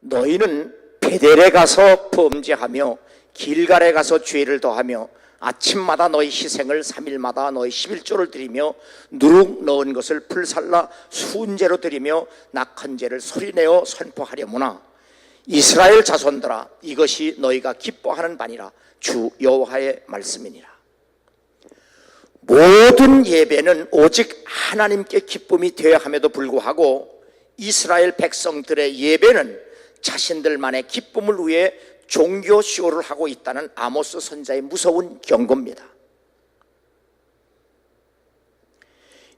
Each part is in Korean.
너희는 베델에 가서 범죄하며 길갈에 가서 죄를 더하며 아침마다 너희 희생을 3일마다 너희 11조를 드리며 누룩 넣은 것을 불살라 순제로 드리며 낙한 죄를 소리내어 선포하려무나 이스라엘 자손들아, 이것이 너희가 기뻐하는 바니라. 주 여호와의 말씀이니라. 모든 예배는 오직 하나님께 기쁨이 되어야 함에도 불구하고 이스라엘 백성들의 예배는 자신들만의 기쁨을 위해 종교쇼를 하고 있다는 아모스 선지자의 무서운 경고입니다.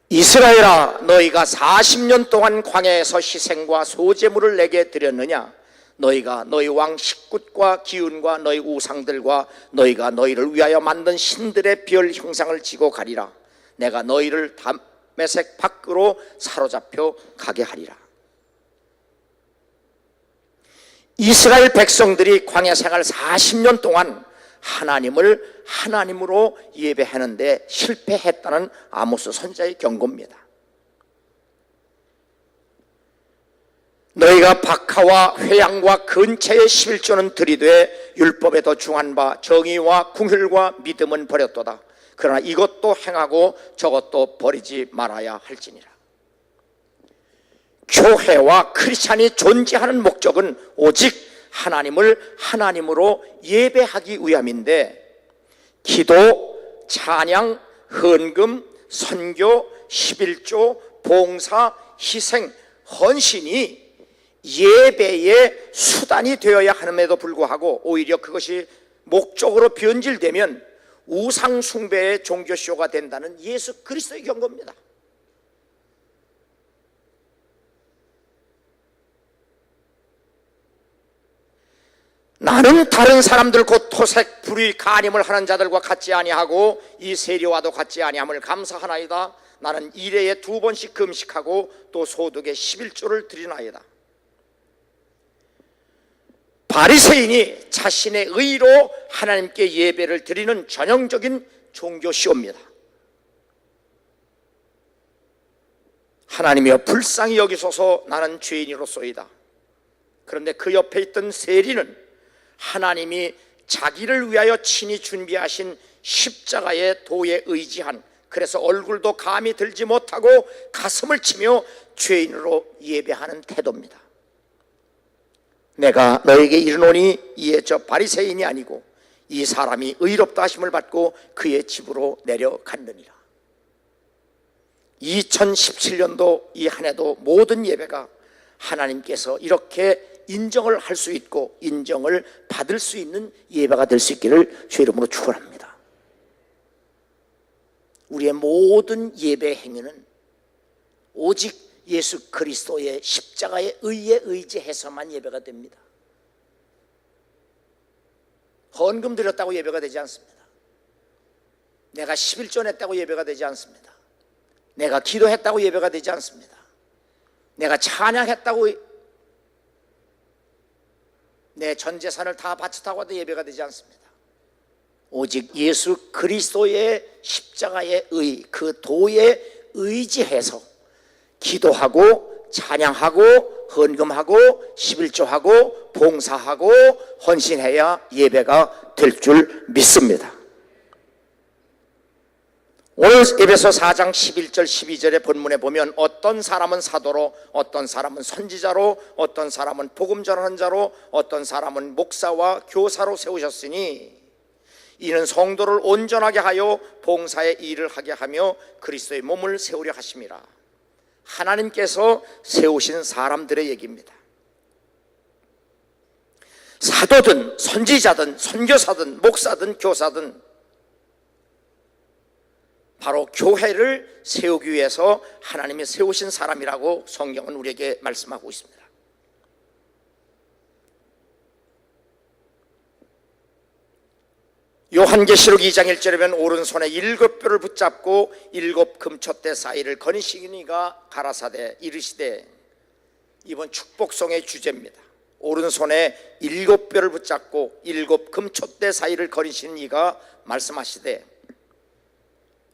이스라엘아, 너희가 40년 동안 광야에서 희생과 소제물을 내게 드렸느냐? 너희가 너희 왕 식굿과 기운과 너희 우상들과 너희가 너희를 위하여 만든 신들의 별 형상을 지고 가리라. 내가 너희를 다메섹 밖으로 사로잡혀 가게 하리라. 이스라엘 백성들이 광야 생활 40년 동안 하나님을 하나님으로 예배하는데 실패했다는 아모스 선지자의 경고입니다. 너희가 박하와 회양과 근체의 11조는 들이되 율법에 더 중한 바 정의와 궁휼과 믿음은 버렸도다. 그러나 이것도 행하고 저것도 버리지 말아야 할지니라. 교회와 크리스찬이 존재하는 목적은 오직 하나님을 하나님으로 예배하기 위함인데, 기도, 찬양, 헌금, 선교, 11조, 봉사, 희생, 헌신이 예배의 수단이 되어야 함에도 불구하고 오히려 그것이 목적으로 변질되면 우상 숭배의 종교쇼가 된다는 예수 그리스도의 경고입니다. 나는 다른 사람들 곧 토색, 불의, 간임을 하는 자들과 같지 아니하고 이 세리와도 같지 아니함을 감사하나이다. 나는 일회에 2번씩 금식하고 또 소득의 11조를 드리나이다. 바리새인이 자신의 의로 하나님께 예배를 드리는 전형적인 종교시옵니다. 하나님이여 불쌍히 여기소서, 나는 죄인이로소이다. 그런데 그 옆에 있던 세리는 하나님이 자기를 위하여 친히 준비하신 십자가의 도에 의지한, 그래서 얼굴도 감히 들지 못하고 가슴을 치며 죄인으로 예배하는 태도입니다. 내가 너에게 이르노니 이에 저 바리새인이 아니고 이 사람이 의롭다 하심을 받고 그의 집으로 내려갔느니라. 2017년도 이 한 해도 모든 예배가 하나님께서 이렇게 인정을 할 수 있고 인정을 받을 수 있는 예배가 될 수 있기를 주 이름으로 축원합니다. 우리의 모든 예배 행위는 오직 예수 그리스도의 십자가의 의에 의지해서만 예배가 됩니다. 헌금 드렸다고 예배가 되지 않습니다. 내가 11조 냈다고 예배가 되지 않습니다. 내가 기도했다고 예배가 되지 않습니다. 내가 찬양했다고, 내 전 재산을 다 바쳤다고 해도 예배가 되지 않습니다. 오직 예수 그리스도의 십자가의 의, 그 도에 의지해서 기도하고 찬양하고 헌금하고 11조하고 봉사하고 헌신해야 예배가 될 줄 믿습니다. 오늘 에베소 4장 11절 12절의 본문에 보면 어떤 사람은 사도로, 어떤 사람은 선지자로, 어떤 사람은 복음 전하는 자로, 어떤 사람은 목사와 교사로 세우셨으니 이는 성도를 온전하게 하여 봉사의 일을 하게 하며 그리스도의 몸을 세우려 하심이라. 하나님께서 세우신 사람들의 얘기입니다. 사도든 선지자든 선교사든 목사든 교사든 바로 교회를 세우기 위해서 하나님이 세우신 사람이라고 성경은 우리에게 말씀하고 있습니다. 요한계시록 2장 1절에 보면 오른손에 7뼈를 붙잡고 7 금촛대 사이를 거니시니가 가라사대 이르시되, 이번 축복송의 주제입니다. 오른손에 7뼈를 붙잡고 7 금촛대 사이를 거니시는 이가 말씀하시되,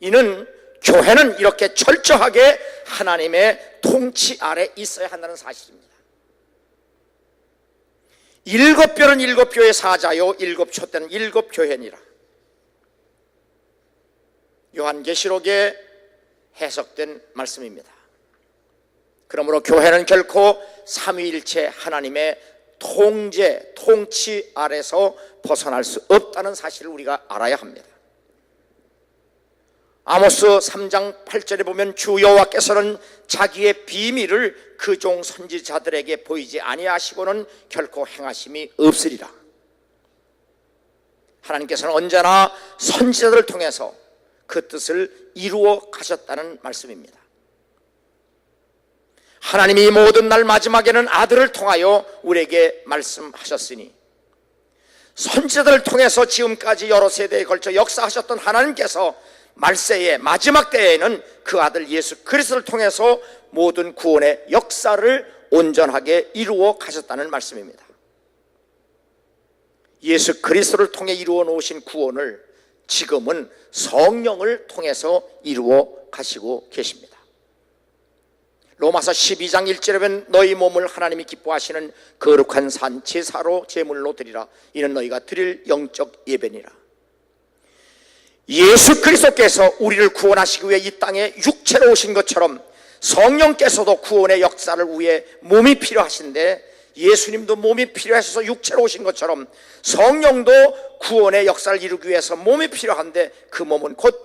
이는 교회는 이렇게 철저하게 하나님의 통치 아래 있어야 한다는 사실입니다. 일곱 별은 일곱 교회 사자요 일곱 촛대는 일곱 교회니라. 요한계시록에 해석된 말씀입니다. 그러므로 교회는 결코 삼위일체 하나님의 통제, 통치 아래서 벗어날 수 없다는 사실을 우리가 알아야 합니다. 아모스 3장 8절에 보면 주 여호와께서는 자기의 비밀을 그 종 선지자들에게 보이지 아니하시고는 결코 행하심이 없으리라. 하나님께서는 언제나 선지자들을 통해서 그 뜻을 이루어 가셨다는 말씀입니다. 하나님이 이 모든 날 마지막에는 아들을 통하여 우리에게 말씀하셨으니, 선지자들을 통해서 지금까지 여러 세대에 걸쳐 역사하셨던 하나님께서 말세의 마지막 때에는 그 아들 예수 그리스도를 통해서 모든 구원의 역사를 온전하게 이루어 가셨다는 말씀입니다. 예수 그리스도를 통해 이루어 놓으신 구원을 지금은 성령을 통해서 이루어 가시고 계십니다. 로마서 12장 1절에 보면 너희 몸을 하나님이 기뻐하시는 거룩한 산 제사로 제물로 드리라. 이는 너희가 드릴 영적 예배니라. 예수 그리스도께서 우리를 구원하시기 위해 이 땅에 육체로 오신 것처럼 성령께서도 구원의 역사를 위해 몸이 필요하신데, 예수님도 몸이 필요하셔서 육체로 오신 것처럼 성령도 구원의 역사를 이루기 위해서 몸이 필요한데, 그 몸은 곧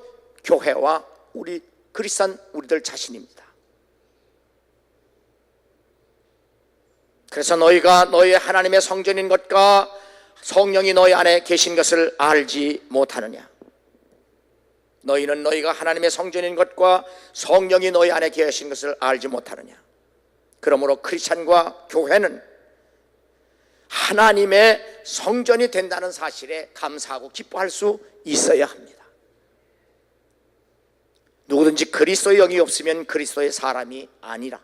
교회와 우리 그리스도인 우리들 자신입니다. 그래서 너희가 너희 하나님의 성전인 것과 성령이 너희 안에 계신 것을 알지 못하느냐? 너희는 너희가 하나님의 성전인 것과 성령이 너희 안에 계신 것을 알지 못하느냐? 그러므로 크리스찬과 교회는 하나님의 성전이 된다는 사실에 감사하고 기뻐할 수 있어야 합니다. 누구든지 그리스도의 영이 없으면 그리스도의 사람이 아니라.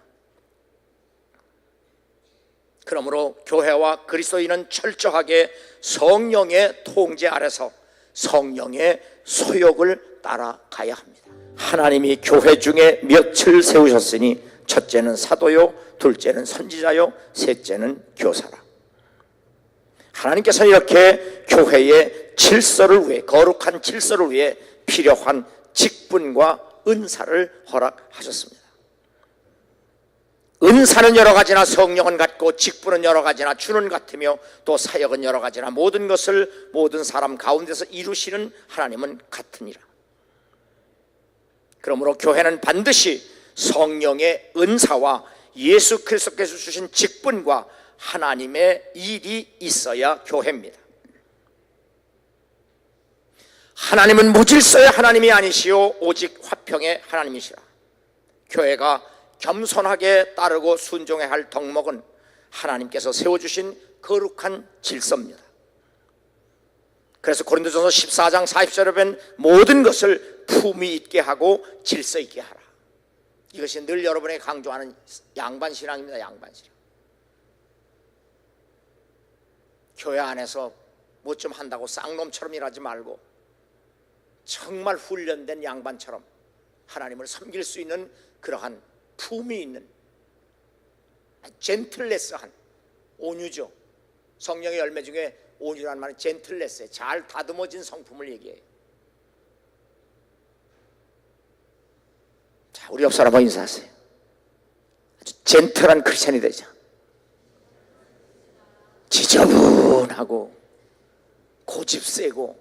그러므로 교회와 그리스도인은 철저하게 성령의 통제 아래서 성령의 소욕을 따라가야 합니다. 하나님이 교회 중에 몇을 세우셨으니, 첫째는 사도요, 둘째는 선지자요, 셋째는 교사라. 하나님께서는 이렇게 교회의 질서를 위해, 거룩한 질서를 위해 필요한 직분과 은사를 허락하셨습니다. 은사는 여러 가지나 성령은 같고, 직분은 여러 가지나 주는 같으며, 또 사역은 여러 가지나 모든 것을 모든 사람 가운데서 이루시는 하나님은 같으니라. 그러므로 교회는 반드시 성령의 은사와 예수 그리스도께서 주신 직분과 하나님의 일이 있어야 교회입니다. 하나님은 무질서의 하나님이 아니시오 오직 화평의 하나님이시라. 교회가 겸손하게 따르고 순종해야 할 덕목은 하나님께서 세워주신 거룩한 질서입니다. 그래서 고린도전서 14장 40절에 보면 모든 것을 품위 있게 하고 질서 있게 하라. 이것이 늘 여러분이 강조하는 양반신앙입니다. 양반신앙. 교회 안에서 뭐 좀 한다고 쌍놈처럼 일하지 말고 정말 훈련된 양반처럼 하나님을 섬길 수 있는 그러한 품이 있는 젠틀레스한 온유죠. 성령의 열매 중에 온유라는 말은 젠틀레스에 잘 다듬어진 성품을 얘기해요. 자, 우리 옆 사람하고 인사하세요. 아주 젠틀한 크리스천이 되자. 지저분하고 고집 세고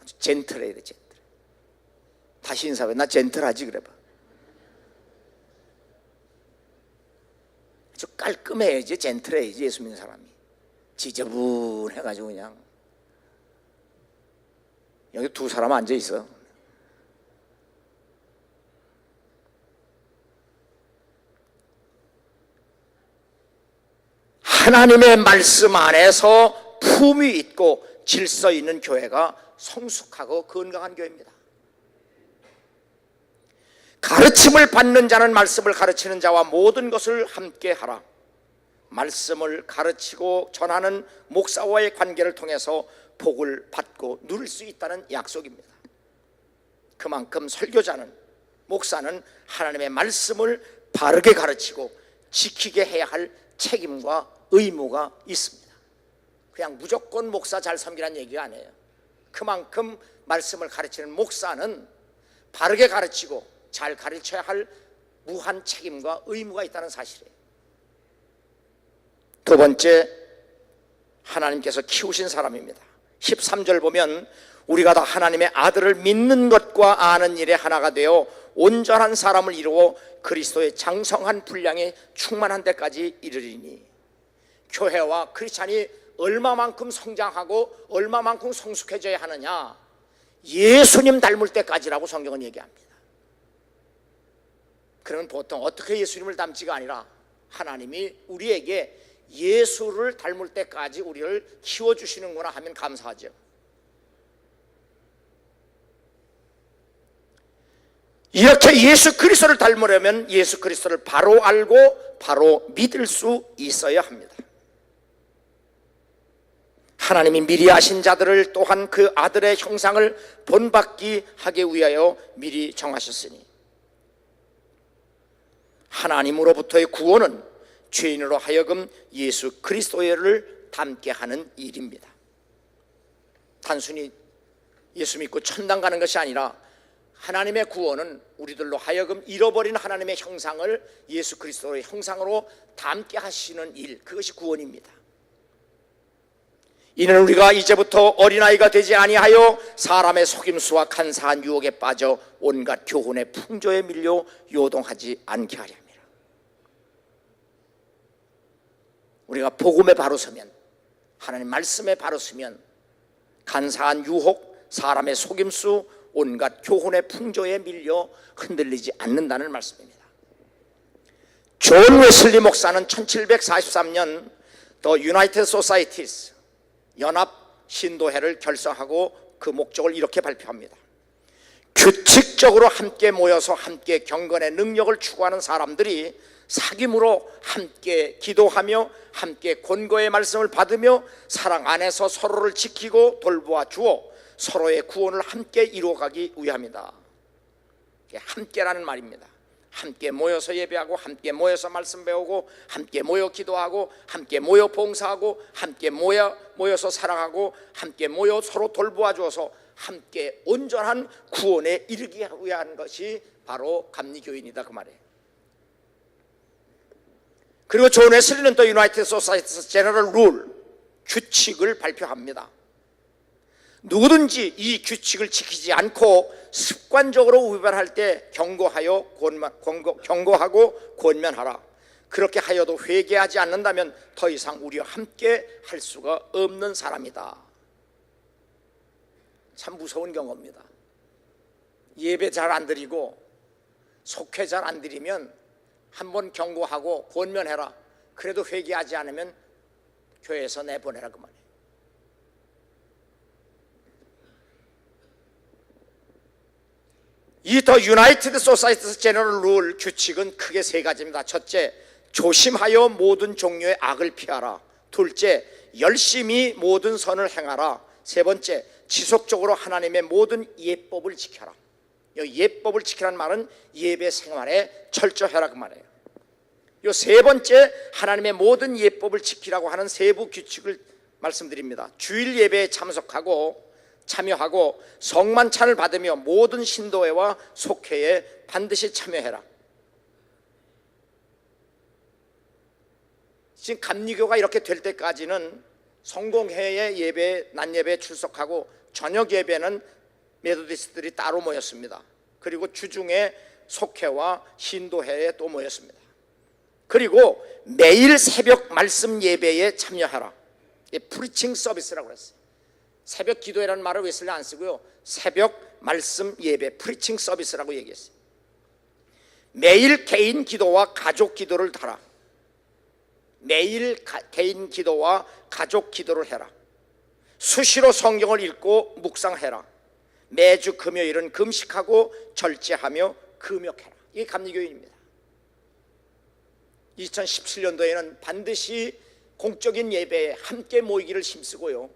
아주 젠틀해야 돼. 젠틀. 다시 인사해. 나 젠틀하지 그래봐. 아주 깔끔해야지, 젠틀해야지. 예수 믿는 사람이 지저분해가지고 그냥. 여기 두 사람 앉아 있어. 하나님의 말씀 안에서 품위 있고 질서 있는 교회가 성숙하고 건강한 교회입니다. 가르침을 받는 자는 말씀을 가르치는 자와 모든 것을 함께 하라. 말씀을 가르치고 전하는 목사와의 관계를 통해서 복을 받고 누릴 수 있다는 약속입니다. 그만큼 설교자는, 목사는 하나님의 말씀을 바르게 가르치고 지키게 해야 할 책임과 의무가 있습니다. 그냥 무조건 목사 잘 섬기라는 얘기가 아니에요. 그만큼 말씀을 가르치는 목사는 바르게 가르치고 잘 가르쳐야 할 무한 책임과 의무가 있다는 사실이에요. 두 번째, 하나님께서 키우신 사람입니다. 13절 보면 우리가 다 하나님의 아들을 믿는 것과 아는 일에 하나가 되어 온전한 사람을 이루어 그리스도의 장성한 분량에 충만한 데까지 이르리니, 교회와 크리스찬이 얼마만큼 성장하고 얼마만큼 성숙해져야 하느냐, 예수님 닮을 때까지라고 성경은 얘기합니다. 그러면 보통 어떻게 예수님을 닮지가 아니라 하나님이 우리에게 예수를 닮을 때까지 우리를 키워주시는구나 하면 감사하죠. 이렇게 예수 그리스도를 닮으려면 예수 그리스도를 바로 알고 바로 믿을 수 있어야 합니다. 하나님이 미리 아신 자들을 또한 그 아들의 형상을 본받게 하기 위하여 미리 정하셨으니, 하나님으로부터의 구원은 죄인으로 하여금 예수 그리스도를 닮게 하는 일입니다. 단순히 예수 믿고 천당 가는 것이 아니라 하나님의 구원은 우리들로 하여금 잃어버린 하나님의 형상을 예수 그리스도의 형상으로 닮게 하시는 일, 그것이 구원입니다. 이는 우리가 이제부터 어린아이가 되지 아니하여 사람의 속임수와 간사한 유혹에 빠져 온갖 교훈의 풍조에 밀려 요동하지 않게 하려 합니다. 우리가 복음에 바로 서면, 하나님 말씀에 바로 서면 간사한 유혹, 사람의 속임수, 온갖 교훈의 풍조에 밀려 흔들리지 않는다는 말씀입니다. 존 웨슬리 목사는 1743년 The United Societies, 연합 신도회를 결성하고 그 목적을 이렇게 발표합니다. 규칙적으로 함께 모여서 함께 경건의 능력을 추구하는 사람들이 사귐으로 함께 기도하며 함께 권고의 말씀을 받으며 사랑 안에서 서로를 지키고 돌보아 주어 서로의 구원을 함께 이루어가기 위함이다. 함께라는 말입니다. 함께 모여서 예배하고, 함께 모여서 말씀 배우고, 함께 모여 기도하고, 함께 모여 봉사하고, 함께 모여서 사랑하고, 함께 모여 서로 돌보아 주어서 함께 온전한 구원에 이르기 위한 것이 바로 감리교인이다, 그 말이에요. 그리고 존 웨슬리는 또 유나이티드 소사이티 제너럴 룰, 규칙을 발표합니다. 누구든지 이 규칙을 지키지 않고 습관적으로 위반할 때 경고하고 권면하라. 그렇게 하여도 회개하지 않는다면 더 이상 우리와 함께 할 수가 없는 사람이다. 참 무서운 경고입니다. 예배 잘 안 드리고 속회 잘 안 드리면 한번 경고하고 권면해라. 그래도 회개하지 않으면 교회에서 내보내라, 그 말이에요. 이 더 유나이티드 소사이티 제너럴 룰 규칙은 크게 세 가지입니다. 첫째, 조심하여 모든 종류의 악을 피하라. 둘째, 열심히 모든 선을 행하라. 세 번째, 지속적으로 하나님의 모든 예법을 지켜라. 이 예법을 지키라는 말은 예배 생활에 철저해라, 그 말이에요. 이 세 번째, 하나님의 모든 예법을 지키라고 하는 세부 규칙을 말씀드립니다. 주일 예배에 참여하고 성만찬을 받으며 모든 신도회와 속회에 반드시 참여해라. 지금 감리교가 이렇게 될 때까지는 성공회의 예배, 낮 예배에 출석하고 저녁 예배는 메소디스트들이 따로 모였습니다. 그리고 주중에 속회와 신도회에 또 모였습니다. 그리고 매일 새벽 말씀 예배에 참여하라. 프리칭 서비스라고 그랬어요. 새벽 기도회라는 말을 웨슬리 안 쓰고요, 새벽 말씀 예배, 프리칭 서비스라고 얘기했어요. 매일 개인 기도와 가족 기도를 하라. 매일 개인 기도와 가족 기도를 해라. 수시로 성경을 읽고 묵상해라. 매주 금요일은 금식하고 절제하며 금욕해라. 이게 감리교인입니다. 2017년도에는 반드시 공적인 예배에 함께 모이기를 힘쓰고요,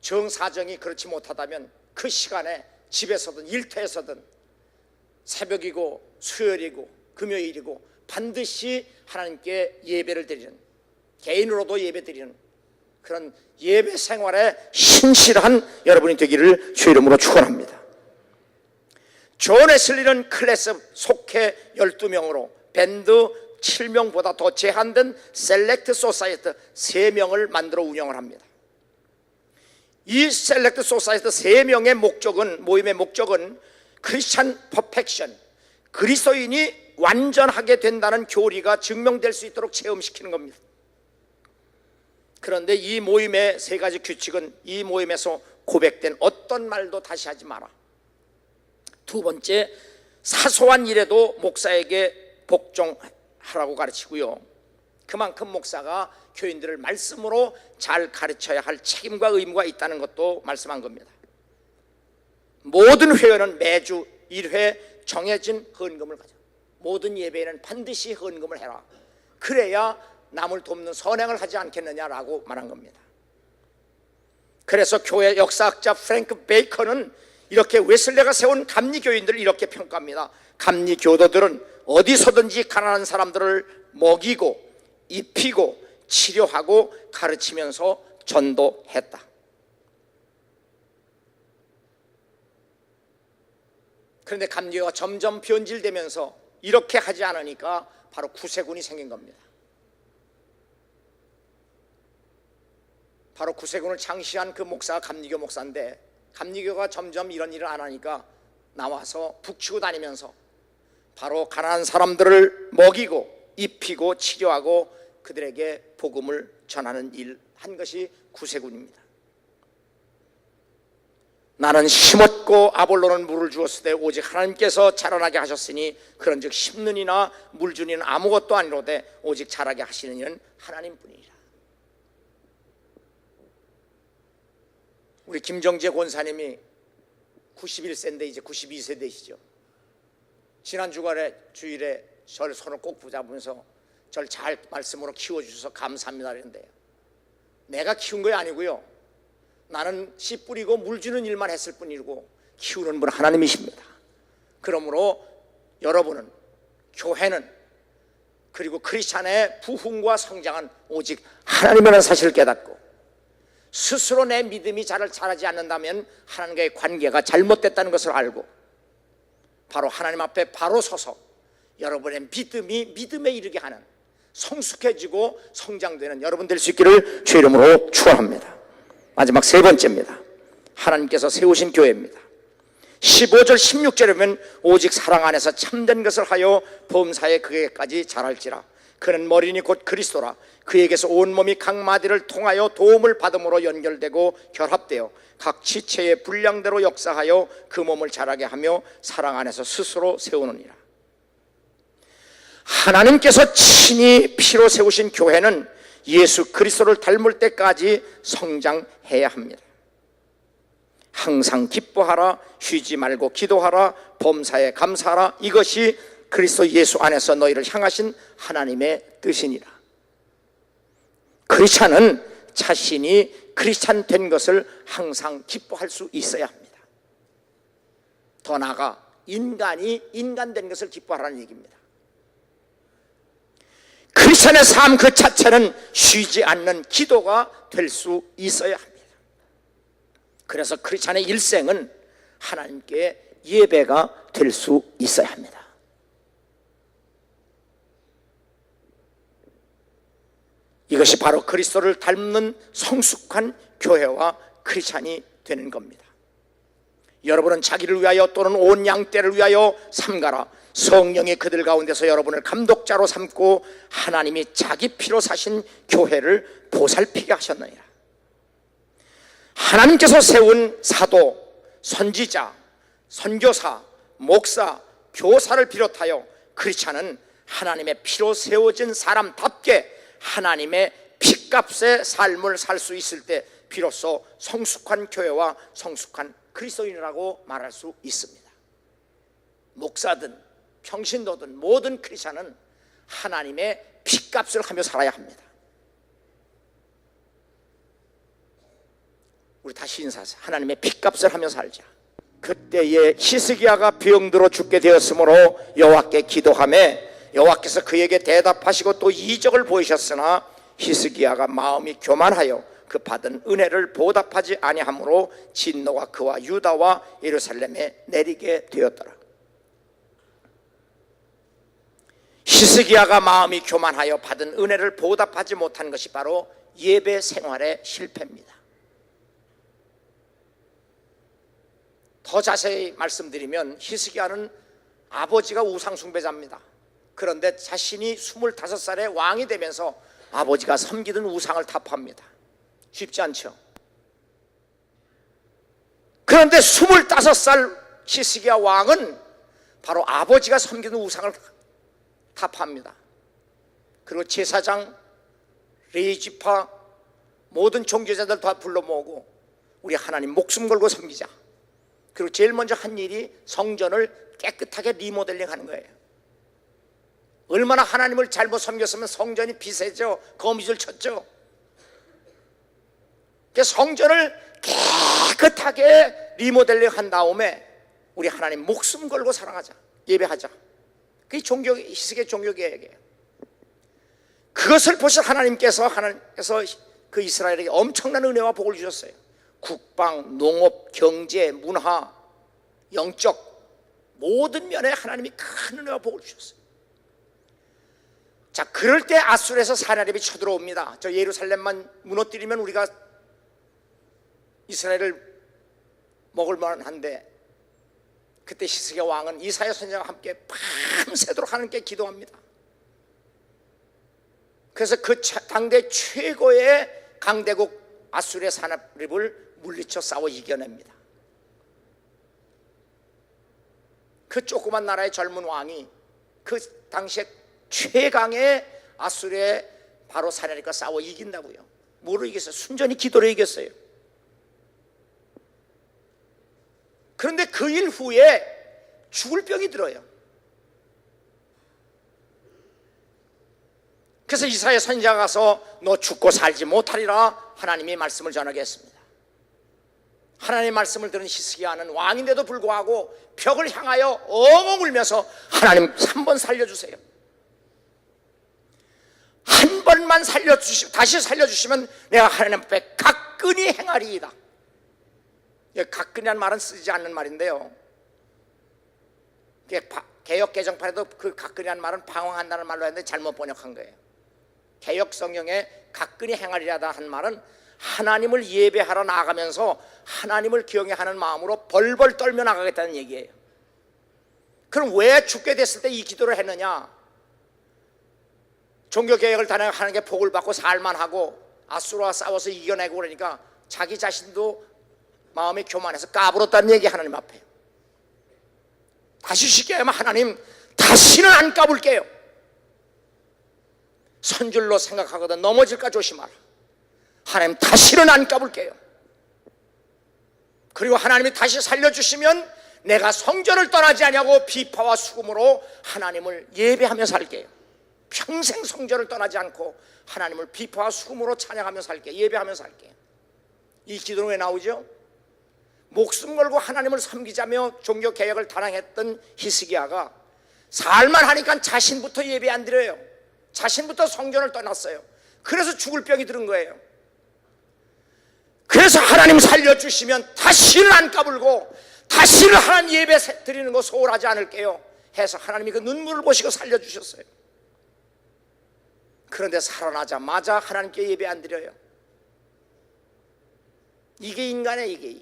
정사정이 그렇지 못하다면 그 시간에 집에서든 일터에서든 새벽이고 수요일이고 금요일이고 반드시 하나님께 예배를 드리는, 개인으로도 예배 드리는 그런 예배 생활에 신실한 여러분이 되기를 주 이름으로 축원합니다. 존 웨슬리는 클래스 속해 12명으로 밴드 7명보다 더 제한된 셀렉트 소사이어티 3명을 만들어 운영을 합니다. 이 셀렉트 소사이어티 3명의 목적은, 모임의 목적은 크리스찬 퍼펙션, 그리스도인이 완전하게 된다는 교리가 증명될 수 있도록 체험시키는 겁니다. 그런데 이 모임의 3가지 규칙은, 이 모임에서 고백된 어떤 말도 다시 하지 마라. 2번째, 사소한 일에도 목사에게 복종하라고 가르치고요, 그만큼 목사가 교인들을 말씀으로 잘 가르쳐야 할 책임과 의무가 있다는 것도 말씀한 겁니다. 모든 회원은 매주 1회 정해진 헌금을 가져, 모든 예배에는 반드시 헌금을 해라. 그래야 남을 돕는 선행을 하지 않겠느냐라고 말한 겁니다. 그래서 교회 역사학자 프랭크 베이커는 이렇게 웨슬레가 세운 감리교인들을 이렇게 평가합니다. 감리교도들은 어디서든지 가난한 사람들을 먹이고 입히고 치료하고 가르치면서 전도했다. 그런데 감리교가 점점 변질되면서 이렇게 하지 않으니까 바로 구세군이 생긴 겁니다. 바로 구세군을 창시한 그 목사가 감리교 목사인데, 감리교가 점점 이런 일을 안 하니까 나와서 북치고 다니면서 바로 가난한 사람들을 먹이고 입히고 치료하고 그들에게 복음을 전하는 일 한 것이 구세군입니다. 나는 심었고 아볼로는 물을 주었을 때 오직 하나님께서 자라나게 하셨으니 그런즉 심는 이나 물 주는 이는 아무것도 아니로되 오직 자라게 하시는 이는 하나님뿐이니라. 우리 김정재 권사님이 91세인데 이제 92세 되시죠. 지난 주일에 저를 손을 꼭 붙잡으면서 저를 잘 말씀으로 키워주셔서 감사합니다 그랬는데요, 내가 키운 거 아니고요, 나는 씨 뿌리고 물 주는 일만 했을 뿐이고 키우는 분은 하나님이십니다. 그러므로 여러분은, 교회는, 그리고 크리스찬의 부흥과 성장은 오직 하나님이라는 사실을 깨닫고, 스스로 내 믿음이 자라지 않는다면 하나님과의 관계가 잘못됐다는 것을 알고 바로 하나님 앞에 바로 서서 여러분의 믿음이 믿음에 이르게 하는, 성숙해지고 성장되는 여러분 될 수 있기를 주 이름으로 축원합니다. 마지막 3번째입니다. 하나님께서 세우신 교회입니다. 15절 16절에 보면 오직 사랑 안에서 참된 것을 하여 범사에 그에게까지 자랄지라. 그는 머리니 곧 그리스도라. 그에게서 온몸이 각 마디를 통하여 도움을 받음으로 연결되고 결합되어 각 지체의 분량대로 역사하여 그 몸을 자라게 하며 사랑 안에서 스스로 세우느니라. 하나님께서 친히 피로 세우신 교회는 예수 그리스도를 닮을 때까지 성장해야 합니다. 항상 기뻐하라, 쉬지 말고 기도하라, 범사에 감사하라. 이것이 그리스도 예수 안에서 너희를 향하신 하나님의 뜻이니라. 크리스찬은 자신이 크리스찬 된 것을 항상 기뻐할 수 있어야 합니다. 더 나아가 인간이 인간 된 것을 기뻐하라는 얘기입니다. 크리스찬의 삶 그 자체는 쉬지 않는 기도가 될 수 있어야 합니다. 그래서 크리스찬의 일생은 하나님께 예배가 될 수 있어야 합니다. 이것이 바로 그리스도를 닮는 성숙한 교회와 크리스찬이 되는 겁니다. 여러분은 자기를 위하여 또는 온 양떼를 위하여 삼가라. 성령이 그들 가운데서 여러분을 감독자로 삼고 하나님이 자기 피로 사신 교회를 보살피게 하셨느니라. 하나님께서 세운 사도, 선지자, 선교사, 목사, 교사를 비롯하여 크리스찬은 하나님의 피로 세워진 사람답게 하나님의 피값의 삶을 살 수 있을 때 비로소 성숙한 교회와 성숙한 그리스도인이라고 말할 수 있습니다. 목사든 평신도든 모든 크리스찬은 하나님의 피값을 하며 살아야 합니다. 우리 다시 인사하세요. 하나님의 피값을 하며 살자. 그때에 히스기야가 병들어 죽게 되었으므로 여호와께 기도하며 여호와께서 그에게 대답하시고 또 이적을 보이셨으나 히스기야가 마음이 교만하여 그 받은 은혜를 보답하지 아니하므로 진노가 그와 유다와 예루살렘에 내리게 되었더라. 히스기야가 마음이 교만하여 받은 은혜를 보답하지 못한 것이 바로 예배 생활의 실패입니다. 더 자세히 말씀드리면 히스기야는 아버지가 우상 숭배자입니다. 그런데 자신이 25살에 왕이 되면서 아버지가 섬기던 우상을 타파합니다. 쉽지 않죠. 그런데 25살 히스기야 왕은 바로 아버지가 섬기는 우상을 타파합니다. 그리고 제사장, 레위지파 모든 종교자들 다 불러 모으고 우리 하나님 목숨 걸고 섬기자. 그리고 제일 먼저 한 일이 성전을 깨끗하게 리모델링 하는 거예요. 얼마나 하나님을 잘못 섬겼으면 성전이 비세죠. 거미줄 쳤죠. 성전을 깨끗하게 리모델링 한 다음에 우리 하나님 목숨 걸고 사랑하자, 예배하자. 그게 히스기야 종교개혁이에요. 그것을 보신 하나님께서 그 이스라엘에게 엄청난 은혜와 복을 주셨어요. 국방, 농업, 경제, 문화, 영적 모든 면에 하나님이 큰 은혜와 복을 주셨어요. 자, 그럴 때 아수르에서 사나립이 쳐들어옵니다. 저 예루살렘만 무너뜨리면 우리가 이스라엘을 먹을 만한데, 그때 히스기야 왕은 이사야 선지자와 함께 밤새도록 하나님께 기도합니다. 그래서 그 당대 최고의 강대국 아수르의 사나립을 물리쳐 싸워 이겨냅니다. 그 조그만 나라의 젊은 왕이 그 당시에 최강의 아수르의 바로 사나립과 싸워 이긴다고요. 뭐로 이겼어요? 순전히 기도로 이겼어요. 그런데 그 일 후에 죽을 병이 들어요. 그래서 이사야 선지자가 가서 너 죽고 살지 못하리라 하나님이 말씀을 전하게 했습니다. 하나님의 말씀을 들은 히스기야는 왕인데도 불구하고 벽을 향하여 엉엉 울면서 하나님 3번 살려주세요. 한 번만 다시 살려주시면 내가 하나님 앞에 가끈히 행하리이다. 가끈이라는 말은 쓰지 않는 말인데요, 개역 개정판에도 그 가끈이라는 말은 방황한다는 말로 했는데 잘못 번역한 거예요. 개역 성경에 가끈히 행하리라다 한 말은 하나님을 예배하러 나아가면서 하나님을 기억하는 마음으로 벌벌 떨며 나가겠다는 얘기예요. 그럼 왜 죽게 됐을 때 이 기도를 했느냐? 종교개혁을 단행해 하나님께 복을 받고 살만하고 아수르와 싸워서 이겨내고 그러니까 자기 자신도 마음이 교만해서 까불었다는 얘기. 하나님 앞에 다시 쉽게 하면 하나님 다시는 안 까불게요. 선줄로 생각하거든 넘어질까 조심하라. 하나님 다시는 안 까불게요. 그리고 하나님이 다시 살려주시면 내가 성전을 떠나지 아니하고 비파와 수금으로 하나님을 예배하며 살게요. 평생 성전을 떠나지 않고 하나님을 비파와 수금으로 찬양하며 살게요. 예배하며 살게요. 이 기도는 왜 나오죠? 목숨 걸고 하나님을 섬기자며 종교개혁을 단행했던 히스기야가 살만 하니까 자신부터 예배 안 드려요. 자신부터 성전을 떠났어요. 그래서 죽을 병이 들은 거예요. 그래서 하나님 살려주시면 다시는 안 까불고 다시는 하나님 예배 드리는 거 소홀하지 않을게요 해서 하나님이 그 눈물을 보시고 살려주셨어요. 그런데 살아나자마자 하나님께 예배 안 드려요. 이게 인간의 이게.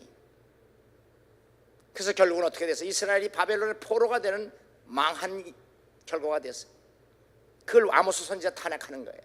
그래서 결국은 어떻게 됐어요? 이스라엘이 바벨론의 포로가 되는 망한 결과가 됐어요. 그걸 아모스 선지자 탄핵하는 거예요.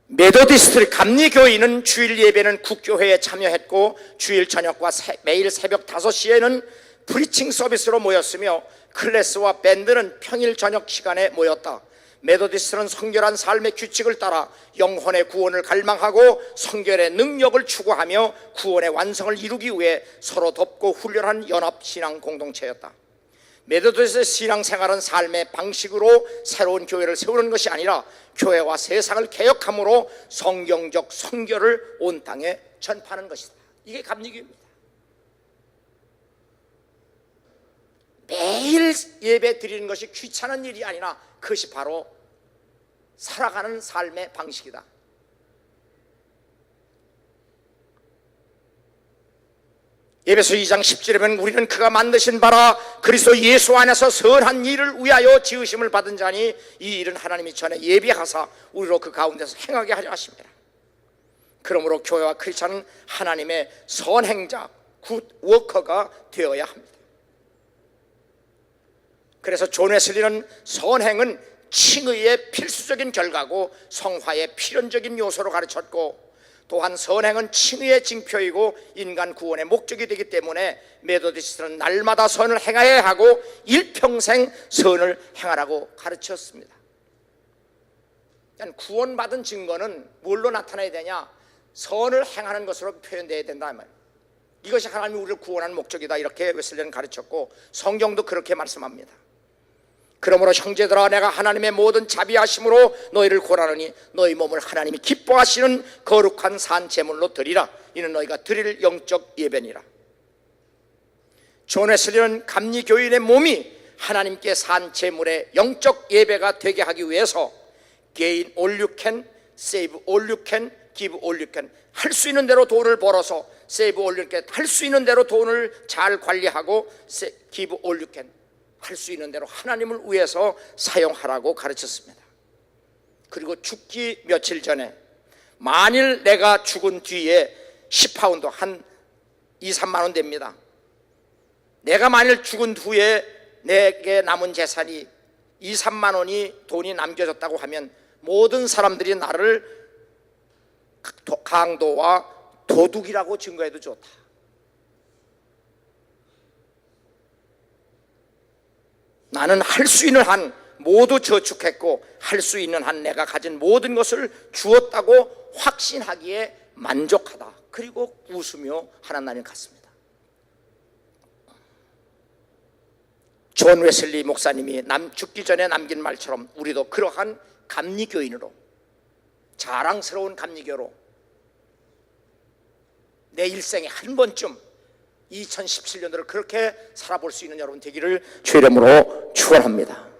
메도디스트 감리교인은 주일 예배는 국교회에 참여했고 주일 저녁과 매일 새벽 5시에는 프리칭 서비스로 모였으며 클래스와 밴드는 평일 저녁 시간에 모였다. 메도디스트는 성결한 삶의 규칙을 따라 영혼의 구원을 갈망하고 성결의 능력을 추구하며 구원의 완성을 이루기 위해 서로 돕고 훈련한 연합신앙 공동체였다. 메도디스트의 신앙생활은 삶의 방식으로 새로운 교회를 세우는 것이 아니라 교회와 세상을 개혁함으로 성경적 성결을 온 땅에 전파하는 것이다. 이게 감리교입니다. 매일 예배 드리는 것이 귀찮은 일이 아니라 그것이 바로 살아가는 삶의 방식이다. 에베소 2장 10절에 보면 우리는 그가 만드신 바라 그리스도 예수 안에서 선한 일을 위하여 지으심을 받은 자니 이 일은 하나님이 전에 예비하사 우리로 그 가운데서 행하게 하려 하십니다. 그러므로 교회와 크리스찬은 하나님의 선행자, 굿 워커가 되어야 합니다. 그래서 존 웨슬리는 선행은 칭의의 필수적인 결과고 성화의 필연적인 요소로 가르쳤고, 또한 선행은 칭의의 징표이고 인간 구원의 목적이 되기 때문에 메소디스트는 날마다 선을 행해야 하고 일평생 선을 행하라고 가르쳤습니다. 구원받은 증거는 뭘로 나타나야 되냐? 선을 행하는 것으로 표현되어야 된다. 이것이 하나님이 우리를 구원하는 목적이다, 이렇게 웨슬리는 가르쳤고 성경도 그렇게 말씀합니다. 그러므로 형제들아, 내가 하나님의 모든 자비하심으로 너희를 고하노니 너희 몸을 하나님이 기뻐하시는 거룩한 산 제물로 드리라. 이는 너희가 드릴 영적 예배니라. 존 웨슬리는 감리교인의 몸이 하나님께 산 제물의 영적 예배가 되게 하기 위해서 gain all you can, save all you can, give all you can, 할 수 있는 대로 돈을 벌어서 save all you can, 할 수 있는 대로 돈을 잘 관리하고 give all you can, 할 수 있는 대로 하나님을 위해서 사용하라고 가르쳤습니다. 그리고 죽기 며칠 전에 만일 내가 죽은 뒤에 10파운드 한 2, 3만 원 됩니다. 내가 만일 죽은 후에 내게 남은 재산이 2, 3만 원이 돈이 남겨졌다고 하면 모든 사람들이 나를 강도와 도둑이라고 증거해도 좋다. 나는 할 수 있는 한 모두 저축했고 할 수 있는 한 내가 가진 모든 것을 주었다고 확신하기에 만족하다. 그리고 웃으며 하나님 같습니다. 존 웨슬리 목사님이 죽기 전에 남긴 말처럼 우리도 그러한 감리교인으로, 자랑스러운 감리교로 내 일생에 한 번쯤 2017년도를 그렇게 살아볼 수 있는 여러분 되기를 주의 이름으로 축원합니다.